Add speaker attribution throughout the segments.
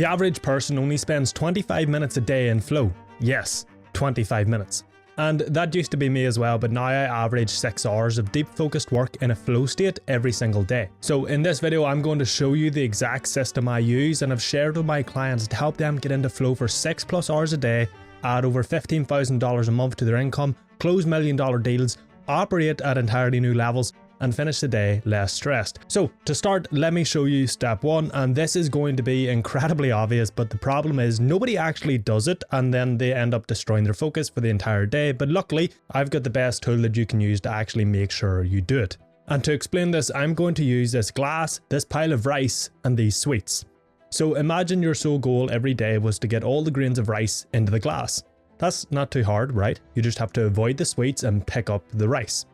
Speaker 1: The average person only spends 25 minutes a day in flow. Yes, 25 minutes. And that used to be me as well, but now I average 6 hours of deep focused work in a flow state every single day. So in this video, I'm going to show you the exact system I use and have shared with my clients to help them get into flow for 6+ hours a day, add over $15,000 a month to their income, close $1 million deals, operate at entirely new levels, and finish the day less stressed. So to start, let me show you step 1, and this is going to be incredibly obvious, but the problem is nobody actually does it and then they end up destroying their focus for the entire day. But luckily, I've got the best tool that you can use to actually make sure you do it. And to explain this, I'm going to use this glass, this pile of rice, and these sweets. So imagine your sole goal every day was to get all the grains of rice into the glass. That's not too hard, right? You just have to avoid the sweets and pick up the rice.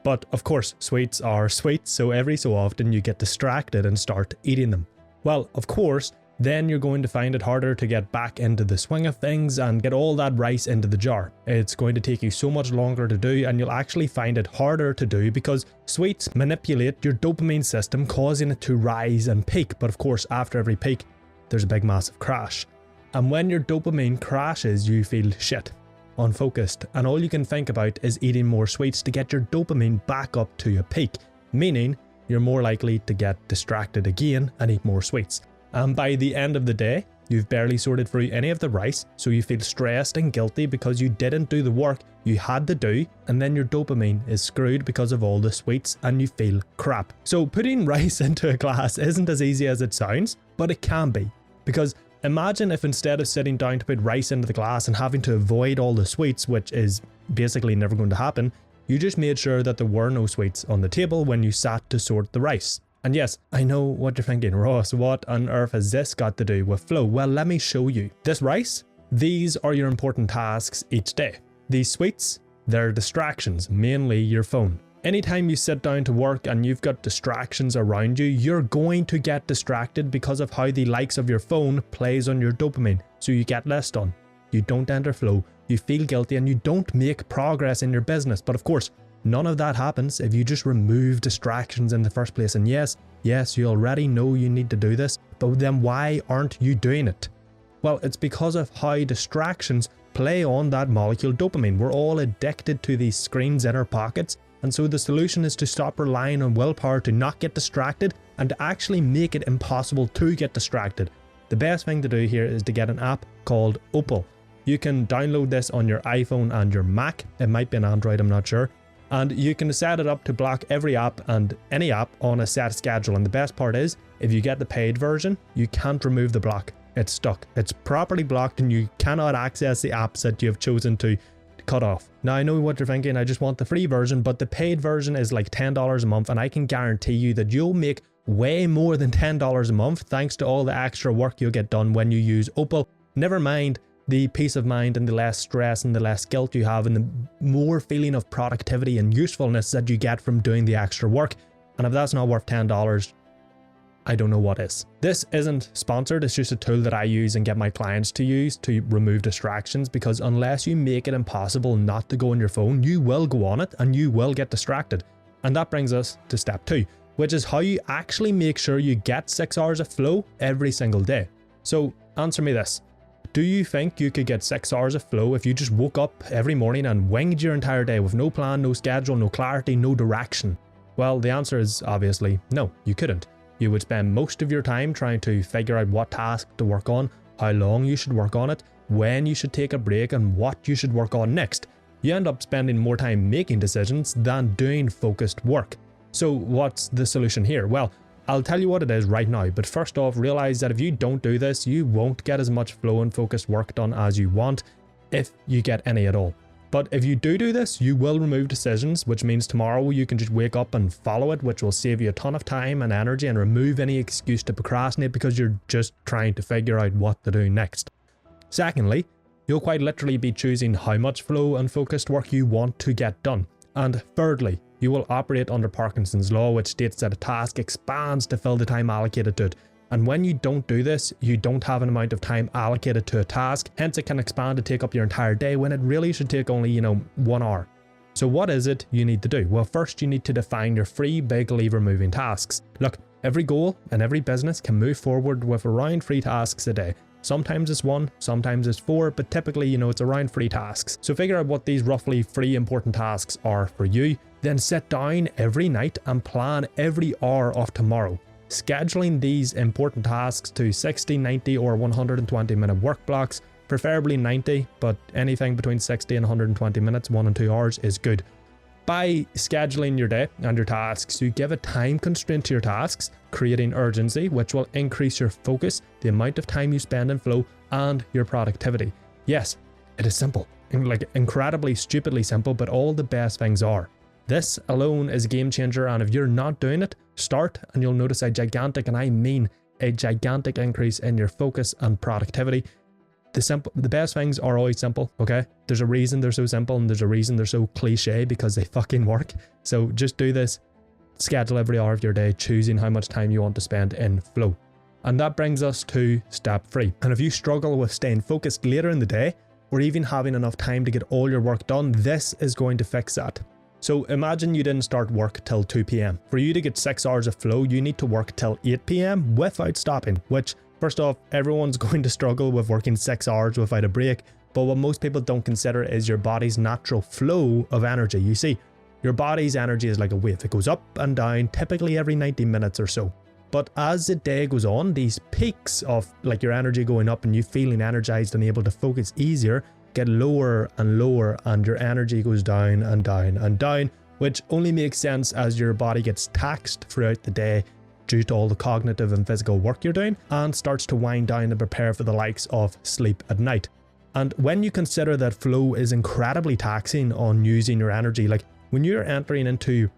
Speaker 1: But of course, sweets are sweets, so every so often you get distracted and start eating them. Well, of course, then you're going to find it harder to get back into the swing of things and get all that rice into the jar. It's going to take you so much longer to do, and you'll actually find it harder to do because sweets manipulate your dopamine system, causing it to rise and peak. But of course, after every peak, there's a big massive crash. And when your dopamine crashes, you feel shit, unfocused, and all you can think about is eating more sweets to get your dopamine back up to a peak, meaning you're more likely to get distracted again and eat more sweets. And by the end of the day, you've barely sorted through any of the rice, so you feel stressed and guilty because you didn't do the work you had to do, and then your dopamine is screwed because of all the sweets and you feel crap. So putting rice into a glass isn't as easy as it sounds, but it can be, because imagine if instead of sitting down to put rice into the glass and having to avoid all the sweets, which is basically never going to happen, you just made sure that there were no sweets on the table when you sat to sort the rice. And yes, I know what you're thinking, Ross, what on earth has this got to do with flow? Well, let me show you. This rice, these are your important tasks each day. These sweets, they're distractions, mainly your phone. Anytime you sit down to work and you've got distractions around you, you're going to get distracted because of how the likes of your phone plays on your dopamine. So you get less done, you don't enter flow, you feel guilty, and you don't make progress in your business. But of course, none of that happens if you just remove distractions in the first place. And yes, you already know you need to do this, but then why aren't you doing it? Well, it's because of how distractions play on that molecule dopamine. We're all addicted to these screens in our pockets. And so the solution is to stop relying on willpower to not get distracted and to actually make it impossible to get distracted. The best thing to do here is to get an app called Opal. You can download this on your iPhone and your Mac. It might be an Android, I'm not sure. And you can set it up to block every app and any app on a set schedule. And the best part is, if you get the paid version, you can't remove the block. It's stuck. It's properly blocked and you cannot access the apps that you have chosen to cut off. Now I know what you're thinking, I just want the free version, but the paid version is like $10 a month, and I can guarantee you that you'll make way more than $10 a month thanks to all the extra work you'll get done when you use Opal. Never mind the peace of mind and the less stress and the less guilt you have and the more feeling of productivity and usefulness that you get from doing the extra work. And if that's not worth $10, I don't know what is. This isn't sponsored, it's just a tool that I use and get my clients to use to remove distractions, because unless you make it impossible not to go on your phone, you will go on it and you will get distracted. And that brings us to step 2, which is how you actually make sure you get 6 hours of flow every single day. So answer me this. Do you think you could get 6 hours of flow if you just woke up every morning and winged your entire day with no plan, no schedule, no clarity, no direction? Well, the answer is obviously no, you couldn't. You would spend most of your time trying to figure out what task to work on, how long you should work on it, when you should take a break, and what you should work on next. You end up spending more time making decisions than doing focused work. So what's the solution here? Well, I'll tell you what it is right now, but first off, realize that if you don't do this, you won't get as much flow and focused work done as you want, if you get any at all. But if you do this, you will remove decisions, which means tomorrow you can just wake up and follow it, which will save you a ton of time and energy and remove any excuse to procrastinate because you're just trying to figure out what to do next. Secondly, you'll quite literally be choosing how much flow and focused work you want to get done. And thirdly, you will operate under Parkinson's law, which states that a task expands to fill the time allocated to it. And when you don't do this, you don't have an amount of time allocated to a task, hence it can expand to take up your entire day when it really should take only, 1 hour. So what is it you need to do? Well, first you need to define your 3 big lever moving tasks. Look, Every goal and every business can move forward with around 3 tasks a day. Sometimes it's 1, sometimes it's 4, but typically, it's around 3 tasks. So figure out what these roughly 3 important tasks are for you, then sit down every night and plan every hour of tomorrow. Scheduling these important tasks to 60, 90 or 120 minute work blocks, preferably 90, but anything between 60 and 120 minutes, 1 and 2 hours is good. By scheduling your day and your tasks, you give a time constraint to your tasks, creating urgency, which will increase your focus, the amount of time you spend in flow, and your productivity. Yes, it is simple, like incredibly stupidly simple, but all the best things are. This alone is a game changer, and if you're not doing it, start and you'll notice a gigantic, and I mean a gigantic increase in your focus and productivity. The best things are always simple, okay? There's a reason they're so simple and there's a reason they're so cliche, because they fucking work. So just do this, schedule every hour of your day, choosing how much time you want to spend in flow. And that brings us to step 3. And if you struggle with staying focused later in the day, or even having enough time to get all your work done, this is going to fix that. So imagine you didn't start work till 2 p.m. For you to get 6 hours of flow, you need to work till 8 p.m. without stopping, which first off, everyone's going to struggle with working 6 hours without a break, but what most people don't consider is your body's natural flow of energy. You see, your body's energy is like a wave. It goes up and down, typically every 90 minutes or so. But as the day goes on, these peaks of like your energy going up and you feeling energized and able to focus easier get lower and lower, and your energy goes down and down and down, which only makes sense as your body gets taxed throughout the day due to all the cognitive and physical work you're doing, and starts to wind down and prepare for the likes of sleep at night. And when you consider that flow is incredibly taxing on using your energy, like when you're entering into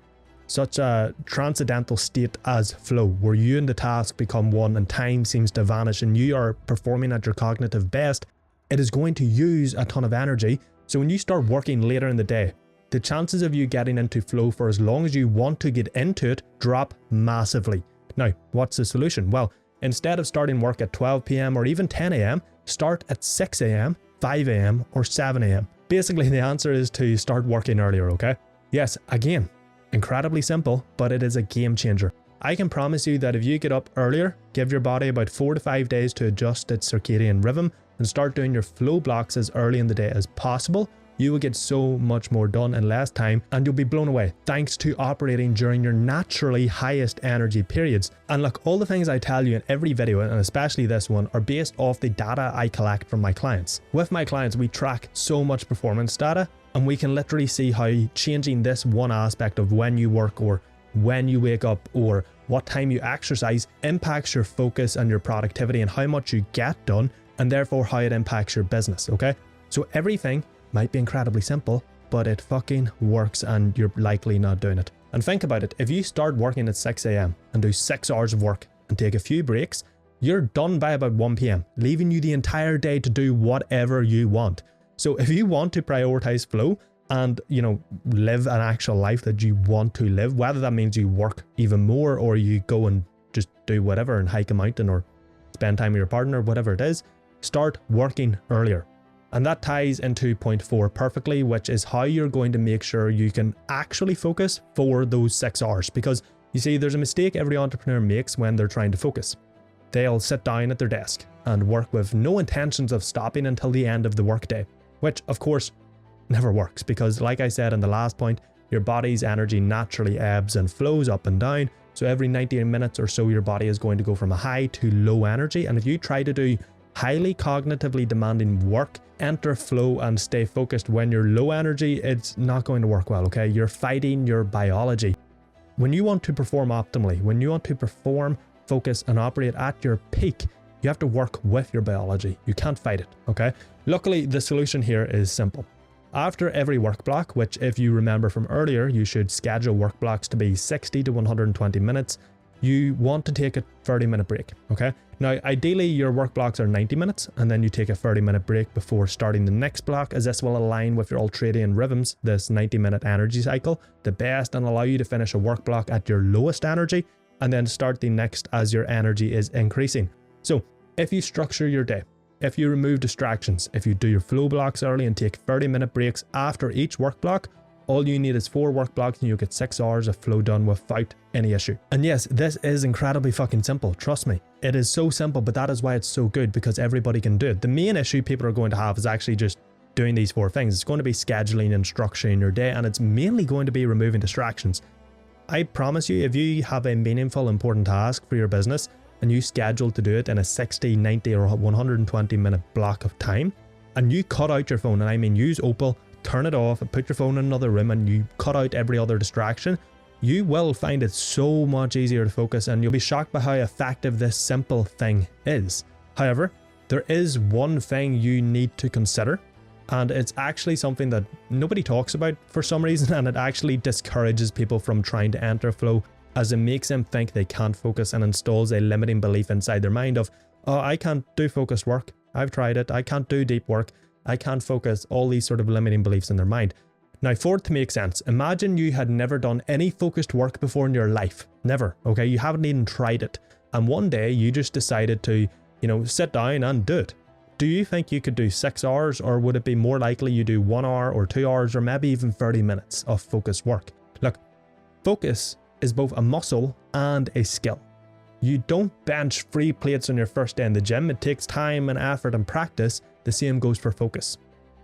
Speaker 1: such a transcendental state as flow, where you and the task become one and time seems to vanish and you are performing at your cognitive best, it is going to use a ton of energy. So when you start working later in the day, the chances of you getting into flow for as long as you want to get into it drop massively. Now, what's the solution? Well, instead of starting work at 12 p.m. or even 10 a.m., start at 6 a.m., 5 a.m. or 7 a.m. Basically, the answer is to start working earlier, okay? Yes, again, incredibly simple, but it is a game changer. I can promise you that if you get up earlier, give your body about 4 to 5 days to adjust its circadian rhythm, and start doing your flow blocks as early in the day as possible, you will get so much more done in less time, and you'll be blown away thanks to operating during your naturally highest energy periods. And look, all the things I tell you in every video, and especially this one, are based off the data I collect from my clients. With my clients, we track so much performance data, and we can literally see how changing this one aspect of when you work or when you wake up or what time you exercise impacts your focus and your productivity and how much you get done, and therefore how it impacts your business, okay? So everything might be incredibly simple, but it fucking works, and you're likely not doing it. And think about it, if you start working at 6 a.m. and do 6 hours of work and take a few breaks, you're done by about 1 p.m, leaving you the entire day to do whatever you want. So if you want to prioritize flow and, live an actual life that you want to live, whether that means you work even more or you go and just do whatever and hike a mountain or spend time with your partner, whatever it is, start working earlier. And that ties into point 4 perfectly, which is how you're going to make sure you can actually focus for those 6 hours. Because you see, there's a mistake every entrepreneur makes when they're trying to focus. They'll sit down at their desk and work with no intentions of stopping until the end of the workday, which of course never works, because like I said in the last point, your body's energy naturally ebbs and flows up and down. So every 90 minutes or so, your body is going to go from a high to low energy. And if you try to do highly cognitively demanding work, enter flow and stay focused when you're low energy, it's not going to work well, okay? You're fighting your biology. When you want to perform optimally, when you want to perform, focus and operate at your peak, you have to work with your biology. You can't fight it, okay? Luckily, the solution here is simple. After every work block, which if you remember from earlier, you should schedule work blocks to be 60 to 120 minutes, you want to take a 30-minute break, okay? Now, ideally, your work blocks are 90 minutes, and then you take a 30-minute break before starting the next block, as this will align with your ultradian rhythms, this 90-minute energy cycle, the best, and allow you to finish a work block at your lowest energy, and then start the next as your energy is increasing. So, if you structure your day, if you remove distractions, if you do your flow blocks early and take 30-minute breaks after each work block, All you need is 4 work blocks and you'll get 6 hours of flow done without any issue. And yes, this is incredibly fucking simple, trust me. It is so simple, but that is why it's so good, because everybody can do it. The main issue people are going to have is actually just doing these 4 things. It's going to be scheduling and structuring your day, and it's mainly going to be removing distractions. I promise you, if you have a meaningful, important task for your business and you schedule to do it in a 60, 90 or 120 minute block of time, and you cut out your phone, and I mean use Opal, turn it off and put your phone in another room, and you cut out every other distraction, you will find it so much easier to focus, and you'll be shocked by how effective this simple thing is. However, there is one thing you need to consider, and it's actually something that nobody talks about for some reason, and it actually discourages people from trying to enter flow, as it makes them think they can't focus and installs a limiting belief inside their mind of, oh, I can't do focused work. I've tried it. I can't do deep work. I can't focus. All these sort of limiting beliefs in their mind. Now, for it to make sense, imagine you had never done any focused work before in your life. Never. Okay. You haven't even tried it. And one day you just decided to, sit down and do it. Do you think you could do 6 hours, or would it be more likely you do 1 hour or 2 hours or maybe even 30 minutes of focused work? Look, focus is both a muscle and a skill. You don't bench 3 plates on your first day in the gym. It takes time and effort and practice. The same goes for focus.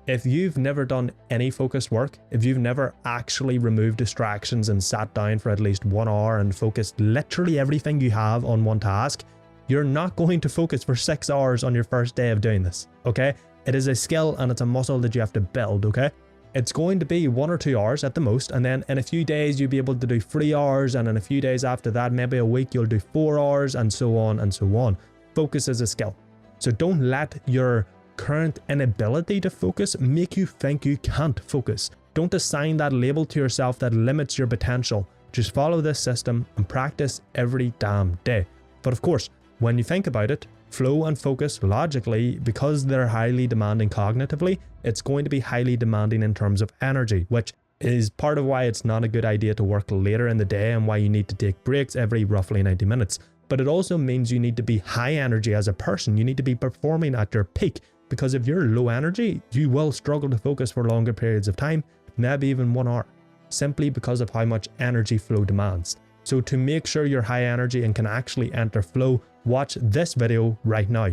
Speaker 1: If you've never done any focused work, if you've never actually removed distractions and sat down for at least 1 hour and focused literally everything you have on one task, you're not going to focus for 6 hours on your first day of doing this, okay? It is a skill and it's a muscle that you have to build, okay? It's going to be 1 or 2 hours at the most, and then in a few days you'll be able to do 3 hours, and in a few days after that, maybe a week, you'll do 4 hours, and so on and so on. Focus is a skill. So don't let your current inability to focus make you think you can't focus. Don't assign that label to yourself that limits your potential. Just follow this system and practice every damn day. But of course, when you think about it, flow and focus logically, because they're highly demanding cognitively, it's going to be highly demanding in terms of energy, which is part of why it's not a good idea to work later in the day and why you need to take breaks every roughly 90 minutes. But it also means you need to be high energy as a person. You need to be performing at your peak, because if you're low energy, you will struggle to focus for longer periods of time, maybe even 1 hour, simply because of how much energy flow demands. So to make sure you're high energy and can actually enter flow, watch this video right now.